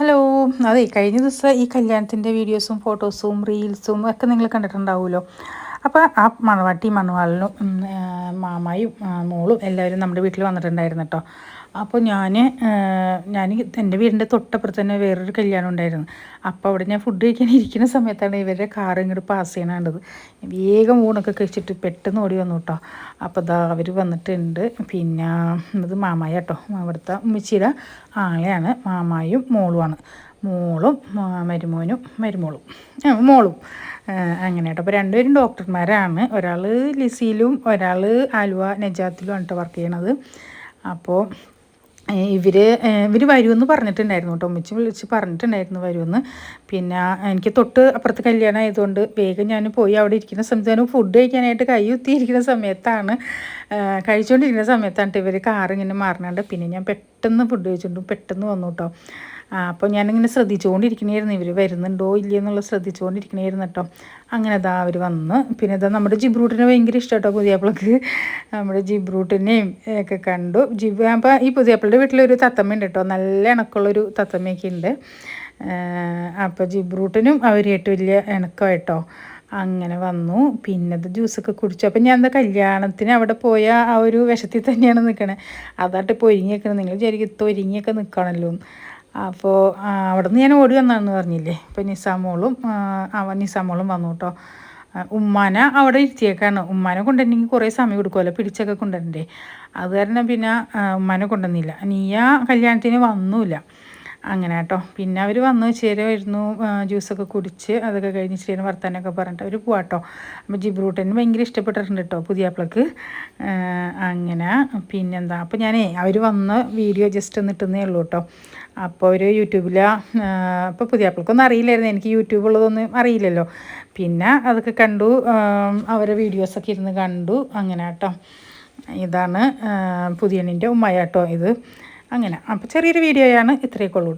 Hello. അതെ, കഴിഞ്ഞ ദിവസം ഈ കല്യാണത്തിൻ്റെ വീഡിയോസും ഫോട്ടോസും റീൽസും ഒക്കെ നിങ്ങൾ കണ്ടിട്ടുണ്ടാവുമല്ലോ. അപ്പോൾ ആ മണവാട്ടി മണവാളനും മാമായും മോളും എല്ലാവരും നമ്മുടെ വീട്ടിൽ വന്നിട്ടുണ്ടായിരുന്നു കേട്ടോ. അപ്പോൾ ഞാൻ എൻ്റെ വീടിൻ്റെ തൊട്ടപ്പുറത്ത് തന്നെ വേറൊരു കല്യാണം ഉണ്ടായിരുന്നു. അപ്പോൾ അവിടെ ഞാൻ ഫുഡ് കഴിക്കാൻ ഇരിക്കുന്ന സമയത്താണ് ഇവരുടെ കാർ ഇങ്ങോട്ട് പാസ് ചെയ്യണത്. വേഗം ഊണൊക്കെ കഴിച്ചിട്ട് പെട്ടെന്ന് ഓടി വന്നു കേട്ടോ. അപ്പോൾ ഇതാ അവർ വന്നിട്ടുണ്ട്. പിന്നെ ഇത് മാമായ കേട്ടോ, അവിടുത്തെ ഉമ്മച്ചിയുടെ ആളെയാണ്. മാമായും മോളുമാണ്. മോളും മോളും അങ്ങനെ കേട്ടോ. അപ്പോൾ രണ്ടുപേരും ഡോക്ടർമാരാണ്. ഒരാൾ ലിസിയിലും ഒരാൾ ആലുവ നജാത്തിലും കേട്ടോ വർക്ക് ചെയ്യണത്. അപ്പോൾ ഇവർ വരുമെന്ന് പറഞ്ഞിട്ടുണ്ടായിരുന്നു കേട്ടോ. ഉമ്മച്ചി വിളിച്ച് പറഞ്ഞിട്ടുണ്ടായിരുന്നു വരുമെന്ന്. പിന്നെ എനിക്ക് തൊട്ട് അപ്പുറത്ത് കല്യാണം ആയതുകൊണ്ട് വേഗം ഞാൻ പോയി അവിടെ ഇരിക്കുന്ന സമയത്ത് ഞാൻ ഫുഡ് കഴിക്കാനായിട്ട് കൈ കുത്തിയിരിക്കുന്ന സമയത്താണ് കഴിച്ചുകൊണ്ടിരിക്കുന്ന സമയത്താണ് ഇവർ കാറിങ്ങനെ മാറണുണ്ട്. പിന്നെ ഞാൻ പെട്ടെന്ന് ഫുഡ് കഴിച്ചിട്ടും പെട്ടെന്ന് വന്നു കേട്ടോ. അപ്പോൾ ഞാനിങ്ങനെ ശ്രദ്ധിച്ചുകൊണ്ടിരിക്കണമായിരുന്നു ഇവർ വരുന്നുണ്ടോ ഇല്ലയെന്നുള്ള ശ്രദ്ധിച്ചുകൊണ്ടിരിക്കണമായിരുന്നു കേട്ടോ. അങ്ങനെ ഇതാ അവർ വന്ന്. പിന്നെ ഇതാ നമ്മുടെ ജിബ്രൂട്ടിനെ ഭയങ്കര ഇഷ്ടം കേട്ടോ. പുതിയാപ്പിളക്ക് നമ്മുടെ ജിബ്രൂട്ടിനെയും ഒക്കെ കണ്ടു. അപ്പോൾ ഈ പുതിയാപ്പിളുടെ വീട്ടിലൊരു തത്തമ്മയുണ്ട് കേട്ടോ. നല്ല ഇണക്കമുള്ളൊരു തത്തമ്മയൊക്കെ ഉണ്ട്. അപ്പോൾ ജിബ്രൂട്ടിനും അവരായിട്ട് വലിയ ഇണക്കമായിട്ടോ. അങ്ങനെ വന്നു. പിന്നെ അത് ജ്യൂസൊക്കെ കുടിച്ചു. അപ്പം ഞാൻ എന്താ കല്യാണത്തിന് അവിടെ പോയ ആ ഒരു വിഷത്തിൽ തന്നെയാണ് നിൽക്കണേ. അതായിട്ട് ഇപ്പോൾ ഒരുങ്ങിയൊക്കെ നിങ്ങൾ വിചാരിക്കും ഇത്ര ഒരുങ്ങിയൊക്കെ നിൽക്കണമല്ലോ. അപ്പോൾ അവിടെ നിന്ന് ഞാൻ ഓടി വന്നാണെന്ന് പറഞ്ഞില്ലേ. അപ്പോൾ നിസാമോളും വന്നു കേട്ടോ. ഉമ്മാനെ അവിടെ ഇരുത്തിയേക്കാണ്. ഉമ്മാനെ കൊണ്ടുവരണമെങ്കിൽ കുറേ സമയം കൊടുക്കുമല്ലോ, പിടിച്ചൊക്കെ കൊണ്ടുവരണ്ടേ. അത് കാരണം പിന്നെ ഉമ്മാനെ കൊണ്ടുവന്നില്ല. നീയ കല്യാണത്തിന് വന്നില്ല. അങ്ങനെ കേട്ടോ. പിന്നെ അവർ വന്ന് ചേരുമായിരുന്നു. ജ്യൂസൊക്കെ കുടിച്ച് അതൊക്കെ കഴിഞ്ഞ് ചേരും വർത്താനൊക്കെ പറഞ്ഞിട്ട് അവർ പോവാട്ടോ. അപ്പോൾ ജിബ്രൂട്ടന് ഭയങ്കര ഇഷ്ടപ്പെട്ടിട്ടുണ്ട് കേട്ടോ പുതിയാപ്പിളക്ക്. അങ്ങനെ പിന്നെന്താ, അപ്പോൾ അവർ വന്ന് വീഡിയോ ജസ്റ്റ് ഒന്ന് ഇട്ടുന്നേ ഉള്ളൂ കേട്ടോ. അപ്പോൾ ഒരു യൂട്യൂബിൽ അപ്പോൾ പുതിയാപ്പിളക്കൊന്നും അറിയില്ലായിരുന്നു, എനിക്ക് യൂട്യൂബുള്ളതൊന്നും അറിയില്ലല്ലോ. പിന്നെ അതൊക്കെ കണ്ടു, അവരെ വീഡിയോസൊക്കെ ഇരുന്ന് കണ്ടു. അങ്ങനെ കേട്ടോ. ഇതാണ് പുതിയണ്ണിൻ്റെ ഉമ്മയാട്ടോ ഇത്. അങ്ങനെ അപ്പോൾ ചെറിയൊരു വീഡിയോയാണ്, ഇത്രയൊക്കെ ഉള്ളൂ.